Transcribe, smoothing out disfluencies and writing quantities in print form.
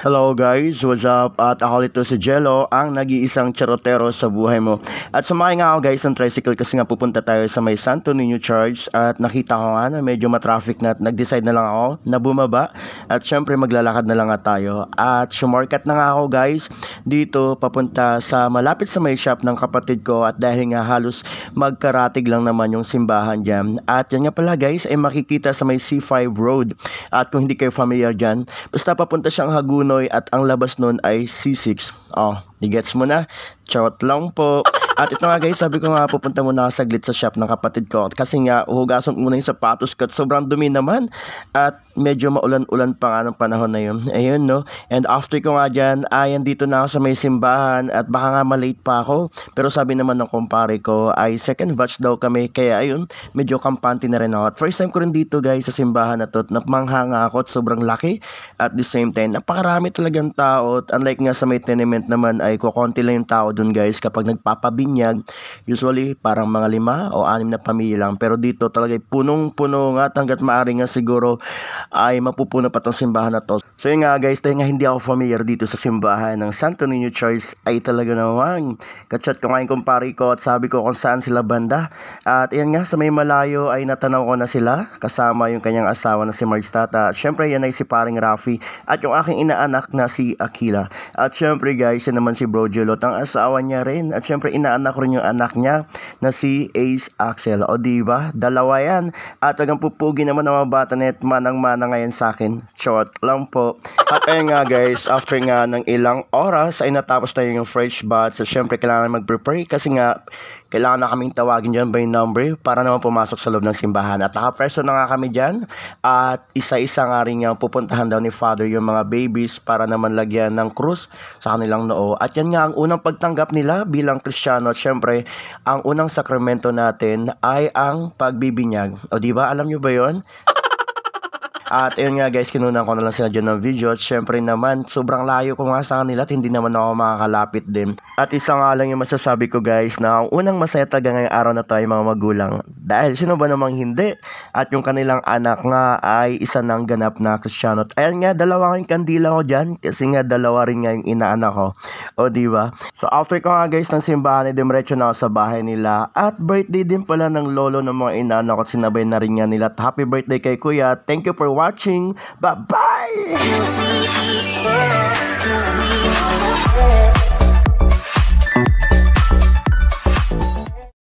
Hello guys, what's up? At ako dito si Jello, ang nag-iisang charotero sa buhay mo. At sumakay nga ako guys ng tricycle kasi nga pupunta tayo sa may Santo Niño Church at nakita ko nga na medyo matraffic na at nag-decide na lang ako na bumaba at syempre maglalakad na lang nga tayo. At shortcut na nga ako guys dito papunta sa malapit sa may shop ng kapatid ko at dahil nga halos magkaratig lang naman yung simbahan dyan. At yan nga pala guys ay makikita sa may C5 Road. At kung hindi kayo familiar dyan, basta papunta siyang Hagunoy at ang labas nun ay C6. Oh, gets mo na? Charot lang po. At ito nga guys, sabi ko nga pupunta muna ako saglit sa shop ng kapatid ko kasi nga uhugasan ko muna yung sapatos ko at sobrang dumi naman at medyo maulan-ulan pa nga ng panahon na yun. Ayun no. And after ko nga dyan, andito na ako sa may simbahan at baka nga malate pa ako. Pero sabi naman ng kumpare ko ay second batch daw kami kaya ayun, medyo kampante na rin ako. At first time ko rin dito guys sa simbahan na to at napanghanga ako at sobrang laki. At the same time, napakarami talagang tao at unlike nga sa may tenement naman ay kukonti lang yung tao dun guys kapag nagpapabinyag. Usually parang mga 5 o 6 na pamilya lang pero dito talaga punong-puno nga hanggat maaari nga siguro ay mapupuno pa tong simbahan na to. So yun nga guys, dahil nga hindi ako familiar dito sa simbahan ng Santo Niño Church ay talaga naman kachat ko nga yung kumpare ko at sabi ko kung saan sila banda at yan nga sa may malayo ay natanaw ko na sila kasama yung kanyang asawa na si Marge Tata at syempre yan ay si paring Rafi at yung aking inaanak na si Akila at syempre guys yan naman si Bro Jelot ang asawa niya rin at syempre inaanak ko rin yung anak niya na si Ace Axel o diba dalawa yan at hanggang pupugi naman ng mga bata net manang-mana ngayon sa akin short lang po. At ayun nga guys, after nga ng ilang oras ay natapos na yung fresh bath so syempre kailangan mag-prepare kasi nga kailangan na kaming tawagin dyan by number para naman pumasok sa loob ng simbahan. At nakapreso na nga kami dyan at isa-isa nga rin yung pupuntahan daw ni Father yung mga babies para naman lagyan ng krus sa kanilang noo. At yan nga ang unang pagtanggap nila bilang Kristiyano at syempre ang unang sakramento natin ay ang pagbibinyag. O diba, alam nyo ba yon? At ayun nga guys, kinunan ko na lang sila dyan ng video at syempre naman sobrang layo ko nga sa kanila at hindi naman ako makakalapit din. At isa nga lang yung masasabi ko guys na ang unang masaya talaga ngayong araw na tayo mga magulang. Dahil sino ba namang hindi? At yung kanilang anak nga ay isa ng ganap na Kristiyano. At ayan nga, dalawa nga yung kandila ko dyan kasi nga dalawa rin nga yung inaanak ko. O diba? So after ko nga guys ng simbahan ay dumiretso na ako sa bahay nila at birthday din pala ng lolo ng mga inaanak ko at sinabay na rin nga nila. At happy birthday kay kuya. Thank you for watching. Bye-bye!